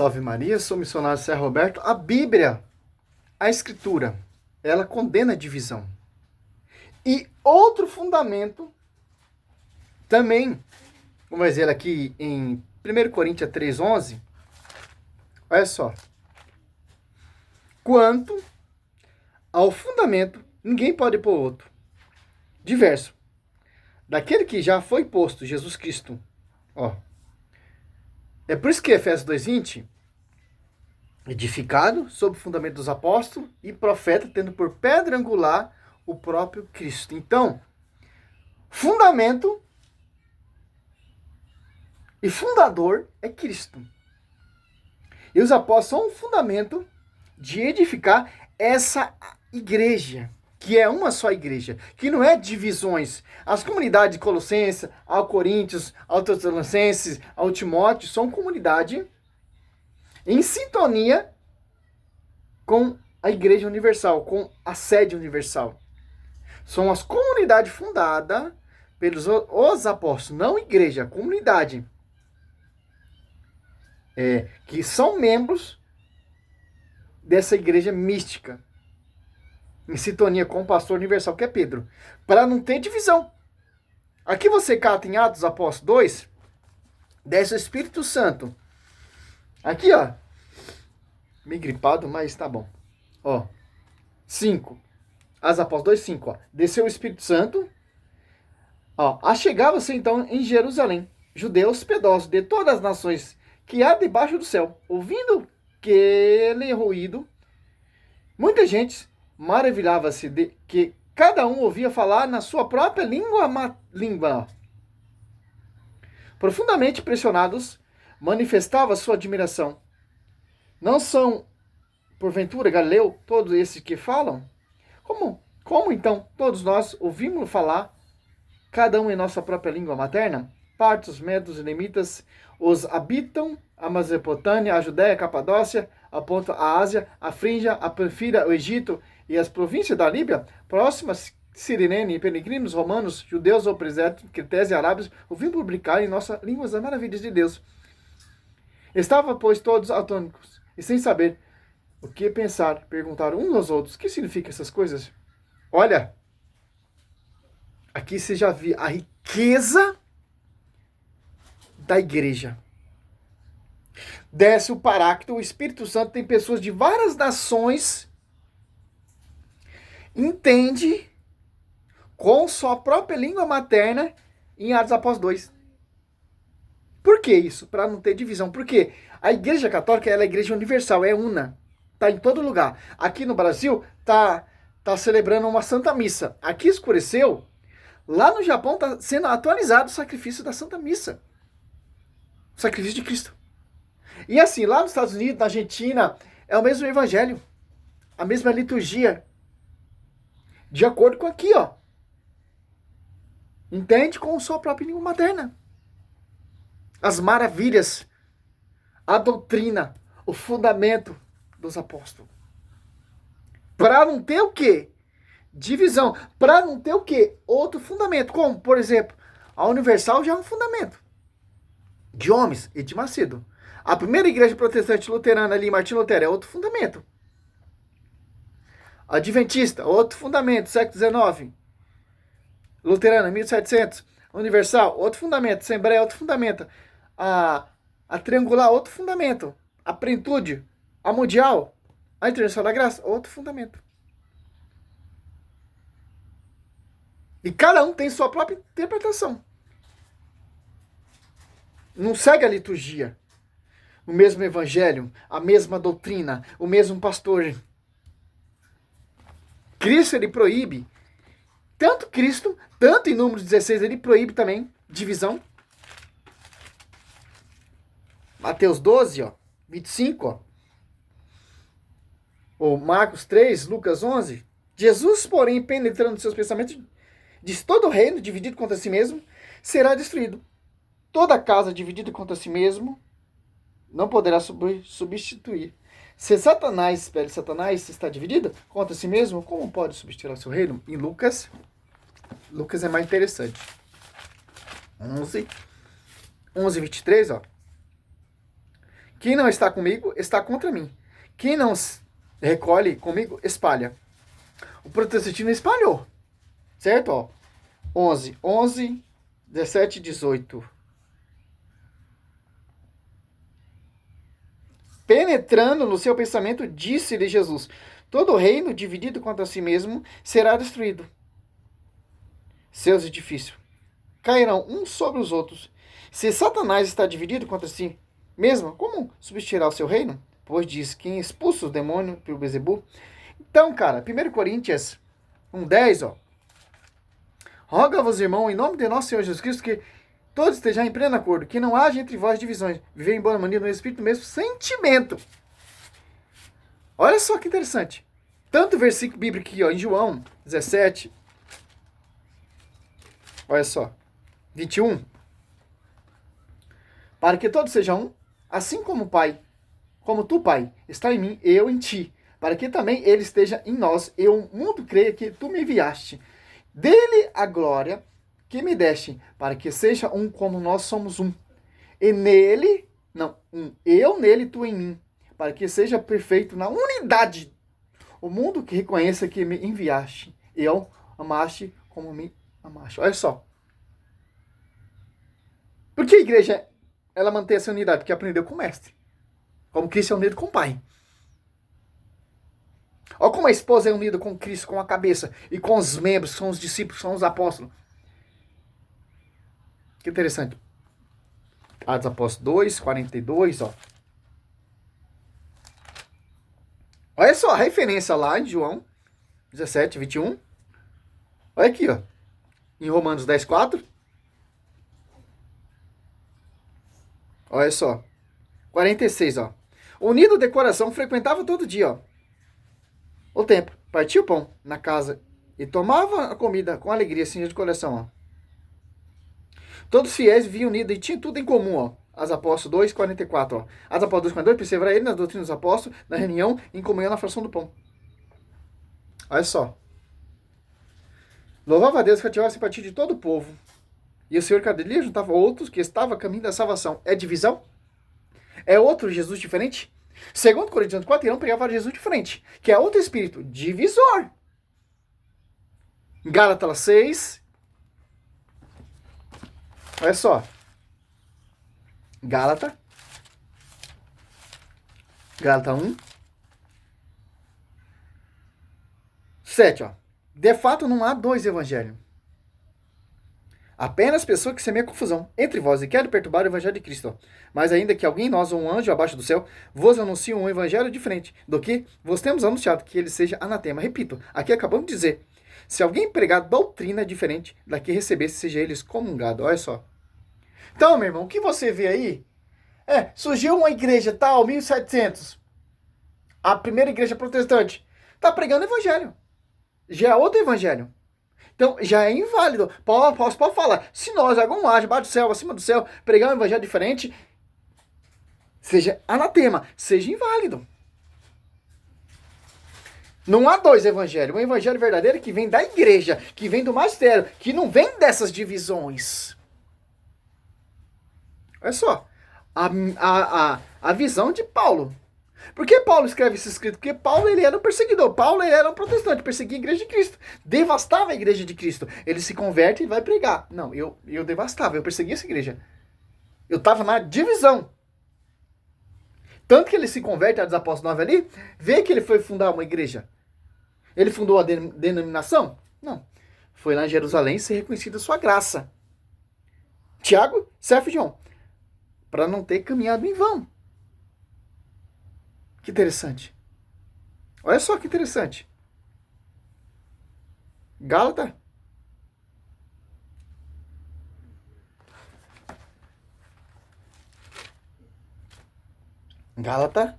Salve Maria, sou missionário Serra Roberto. A Bíblia, a Escritura, ela condena a divisão. E outro fundamento também, vamos dizer aqui em 1 Coríntios 3,11, olha só. Quanto ao fundamento, ninguém pode pôr outro. Diverso. Daquele que já foi posto, Jesus Cristo. Ó. É por isso que Efésios 2,20, edificado sob o fundamento dos apóstolos e profeta, tendo por pedra angular o próprio Cristo. Então, fundamento e fundador é Cristo. E os apóstolos são um fundamento de edificar essa igreja, que é uma só igreja, que não é divisões. As comunidades de Colossenses, ao Coríntios, ao Tessalonicenses, ao Timóteo, são comunidade em sintonia com a igreja universal, com a sede universal. São as comunidades fundadas pelos os apóstolos, não igreja, comunidade. Que são membros dessa igreja mística, em sintonia com o pastor universal, que é Pedro, para não ter divisão. Aqui você cata em Atos Apóstolos 2, desce o Espírito Santo. Aqui, ó, meio gripado, mas tá bom. Ó, 5, Atos Apóstolos 2, 5, ó, desceu o Espírito Santo, ó, achegava-se então em Jerusalém, judeus piedosos de todas as nações que há debaixo do céu, ouvindo aquele ruído, muita gente maravilhava-se de que cada um ouvia falar na sua própria língua. Profundamente impressionados, manifestava sua admiração. Não são, porventura, Galileu, todos esses que falam? Como então todos nós ouvimos falar, cada um em nossa própria língua materna? Partos, medos e lemitas os habitam a Mesopotâmia, a Judéia, a Capadócia, a Ponta, a Ásia, a Frígia, a Panfilha, o Egito e as províncias da Líbia, próximas, Cirinene, peregrinos romanos, judeus ou presentes, cretenses e arábios, ouvindo publicar em nossas línguas as maravilhas de Deus. Estavam, pois, todos atônicos, e sem saber o que pensar, perguntaram uns aos outros, o que significam essas coisas? Olha, aqui você já viu a riqueza da igreja. Desce o Paráclito, o Espírito Santo, tem pessoas de várias nações, entende com sua própria língua materna em Atos Apóstolos 2. Por que isso? Para não ter divisão. Porque a Igreja Católica ela é a igreja universal, é una. Está em todo lugar. Aqui no Brasil tá celebrando uma Santa Missa. Aqui escureceu. Lá no Japão está sendo atualizado o sacrifício da Santa Missa. O sacrifício de Cristo. E assim, lá nos Estados Unidos, na Argentina, é o mesmo evangelho. A mesma liturgia. De acordo com aqui, ó. Entende? Com sua própria língua materna. As maravilhas. A doutrina. O fundamento dos apóstolos. Para não ter o quê? Divisão. Para não ter o quê? Outro fundamento. Como, por exemplo, a Universal já é um fundamento. De homens e de Macedo. A primeira igreja protestante luterana ali, Martim Lutero, é outro fundamento. Adventista, outro fundamento, século XIX. Luterana, 1700. Universal, outro fundamento. Assembleia, outro fundamento. A Triangular, outro fundamento. A Plenitude, a Mundial, a Internacional da Graça, outro fundamento. E cada um tem sua própria interpretação. Não segue a liturgia. O mesmo evangelho, a mesma doutrina, o mesmo pastor. Cristo, ele proíbe. Tanto em Números 16, ele proíbe também divisão. Mateus 12, ó, 25, ó. Ou Marcos 3, Lucas 11. Jesus, porém, penetrando seus pensamentos, diz: todo reino dividido contra si mesmo será destruído. Toda casa dividida contra si mesmo não poderá substituir. Se Satanás está dividido contra si mesmo, como pode substituir o seu reino? Em Lucas é mais interessante. 11, 23, ó. Quem não está comigo, está contra mim. Quem não recolhe comigo, espalha. O protestantismo espalhou. Certo? Ó, 11, 17, 18. Penetrando no seu pensamento, disse-lhe Jesus: todo reino dividido contra si mesmo será destruído. Seus edifícios cairão uns sobre os outros. Se Satanás está dividido contra si mesmo, como substituirá o seu reino? Pois diz: quem expulsa o demônio pelo Bezebu. Então, cara, 1 Coríntios 1:10, ó. Roga-vos, irmão, em nome de nosso Senhor Jesus Cristo, que todos estejam em pleno acordo, que não haja entre vós divisões, viver em boa maneira no Espírito, no mesmo sentimento. Olha só que interessante. Tanto o versículo bíblico aqui, ó, em João 17, olha só, 21. Para que todos sejam um, assim como o Pai, como tu, Pai, está em mim, eu em ti, para que também ele esteja em nós, e o mundo creia que tu me enviaste. Dele a glória que me deste, para que seja um como nós somos um. E nele, não, um, eu nele, tu em mim, para que seja perfeito na unidade. O mundo que reconheça que me enviaste, e eu amaste como me amaste. Olha só. Por que a igreja ela mantém essa unidade? Porque aprendeu com o mestre. Como Cristo é unido com o Pai. Olha como a esposa é unida com Cristo, com a cabeça, e com os membros, são os discípulos, são os apóstolos. Que interessante. Atos Apóstolos 2, 42, ó. Olha só a referência lá em João 17, 21. Olha aqui, ó. Em Romanos 10, 4. Olha só. 46, ó. Unido de coração, frequentava todo dia, ó. O tempo. Partia o pão na casa e tomava a comida com alegria, assim, de coração, ó. Todos os fiéis viviam unidos e tinham tudo em comum, ó. As Apóstolos 2, 44, ó. As Apóstolos 2, 42, persevera ele nas doutrinas dos apóstolos, na reunião, em comunhão, na fração do pão. Olha só. Louvava a Deus que ativava a simpatia de todo o povo. E o Senhor cada dia juntava outros que estavam a caminho da salvação. É divisão? É outro Jesus diferente? Segundo Coríntios 4, pregava Jesus diferente, que é outro espírito divisor. Gálatas 6. Olha só. Gálatas 1. 7, ó. De fato, não há dois evangelhos. Apenas pessoa que semeia confusão entre vós e quer perturbar o evangelho de Cristo. Mas ainda que alguém, nós ou um anjo abaixo do céu, vos anuncie um evangelho diferente do que vos temos anunciado, que ele seja anatema. Repito, aqui acabamos de dizer. Se alguém pregar doutrina diferente da que recebesse, seja ele excomungado. Olha só. Então, meu irmão, o que você vê aí? Surgiu uma igreja tal, 1700. A primeira igreja protestante. Está pregando evangelho. Já é outro evangelho. Então, já é inválido. Paulo pode falar, se nós, algum anjo, abaixo do céu, acima do céu, pregar um evangelho diferente, seja anatema, seja inválido. Não há dois evangelhos. Um evangelho verdadeiro que vem da igreja, que vem do magistério, que não vem dessas divisões. Olha só, a visão de Paulo. Por que Paulo escreve esse escrito? Porque Paulo ele era um perseguidor. Paulo ele era um protestante, perseguia a igreja de Cristo. Devastava a igreja de Cristo. Ele se converte e vai pregar. Não, eu devastava, eu perseguia essa igreja. Eu estava na divisão. Tanto que ele se converte a dos Apóstolos 9 ali, vê que ele foi fundar uma igreja. Ele fundou a denominação? Não. Foi lá em Jerusalém ser reconhecida a sua graça. Tiago, Cefo e João. Para não ter caminhado em vão. Que interessante. Olha só que interessante. Gálatas. Gálatas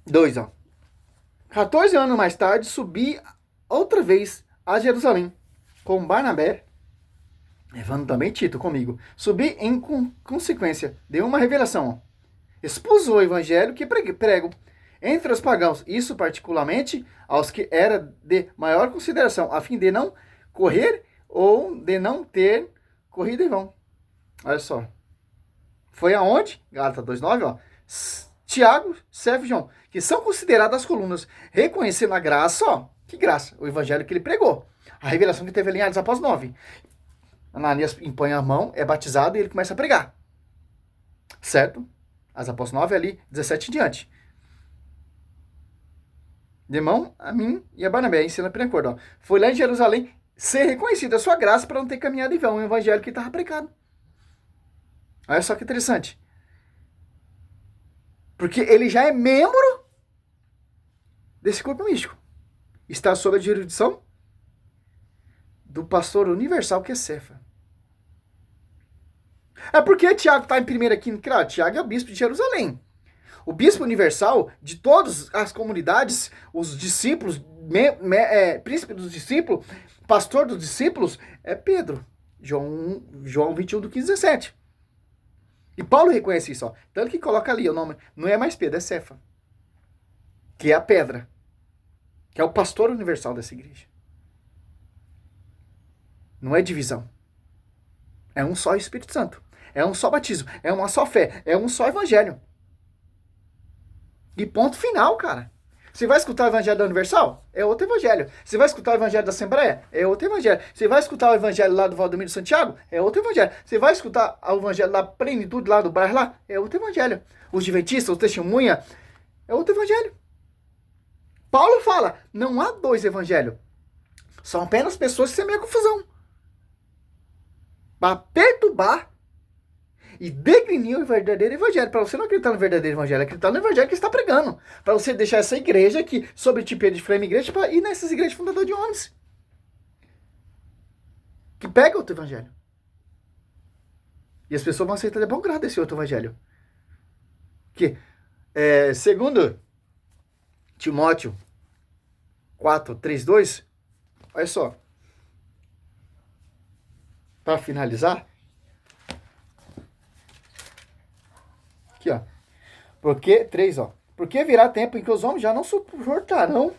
2, ó. 14 anos mais tarde, subi outra vez a Jerusalém com Barnabé, levando também Tito comigo. Subi em consequência, deu uma revelação, ó. Expus o evangelho que prego entre os pagãos, isso particularmente aos que era de maior consideração, a fim de não correr ou de não ter corrido em vão. Olha só. Foi aonde? Gálatas 2:9, ó. Tiago, Cefas e João, que são consideradas as colunas, reconhecendo a graça, ó. Que graça? O evangelho que ele pregou. A revelação que teve ali em Atos após 9. Ananias impõe a mão, é batizado e ele começa a pregar. Certo? As após 9 ali, 17 em diante. De mão a mim e a Barnabé, ensina a acordo, ó. Foi lá em Jerusalém ser reconhecida a sua graça para não ter caminhado em vão, o evangelho que estava pregado. Olha só que interessante. Porque ele já é membro desse corpo místico. Está sob a jurisdição do pastor universal que é Cefa. É porque Tiago está em primeira aqui, claro, Tiago é o bispo de Jerusalém. O bispo universal de todas as comunidades, os discípulos, príncipe dos discípulos, pastor dos discípulos, é Pedro. João 21, do 15 17. E Paulo reconhece isso, ó. Tanto que coloca ali o nome. Não é mais Pedro, é Cefa. Que é a pedra. Que é o pastor universal dessa igreja. Não é divisão. É um só Espírito Santo. É um só batismo. É uma só fé. É um só evangelho. E ponto final, cara. Você vai escutar o evangelho da Universal? É outro evangelho. Você vai escutar o evangelho da Assembleia? É outro evangelho. Você vai escutar o evangelho lá do Valdomiro de Santiago? É outro evangelho. Você vai escutar o evangelho da Plenitude lá do bairro lá? É outro evangelho. Os Adventistas, os Testemunha? É outro evangelho. Paulo fala, não há dois evangelhos. São apenas pessoas que semeiam confusão. Para perturbar e degrinir o verdadeiro evangelho. Para você não acreditar no verdadeiro evangelho, acreditar no evangelho que está pregando. Para você deixar essa igreja aqui, sobre tipo de frame igreja, para ir nessas igrejas fundadoras de homens. Que pega outro evangelho. E as pessoas vão aceitar de bom grado esse outro evangelho. Que, segundo Timóteo 4:3-2, olha só. Para finalizar, aqui, ó. Porque, 3, ó. Porque virá tempo em que os homens já não suportarão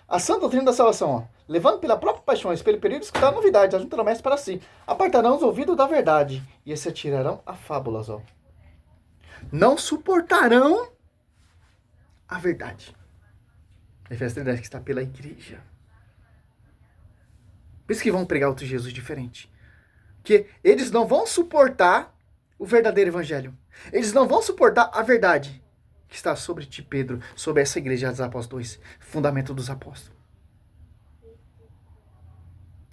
a sã doutrina da salvação, ó. Levando pela própria paixão, pelo período de escutar novidades, ajuntarão mestres para si. Apartarão os ouvidos da verdade e se atirarão a fábulas, ó. Não suportarão a verdade. Efésios 3:10, que está pela igreja. Por isso que vão pregar outro Jesus diferente. Que eles não vão suportar o verdadeiro evangelho. Eles não vão suportar a verdade que está sobre ti, Pedro, sobre essa igreja dos apóstolos 2, fundamento dos apóstolos.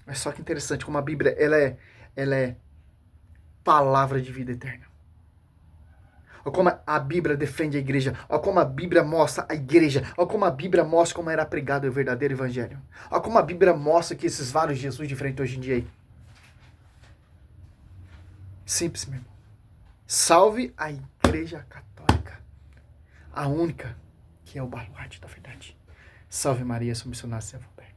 Mas só que interessante como a Bíblia, ela é palavra de vida eterna. Olha como a Bíblia defende a igreja. Olha como a Bíblia mostra a igreja. Olha como a Bíblia mostra como era pregado o verdadeiro evangelho. Olha como a Bíblia mostra que esses vários Jesus diferentes hoje em dia aí. Simples, meu irmão. Salve a Igreja Católica. A única que é o baluarte da verdade. Salve Maria, sou missionário servo aberto.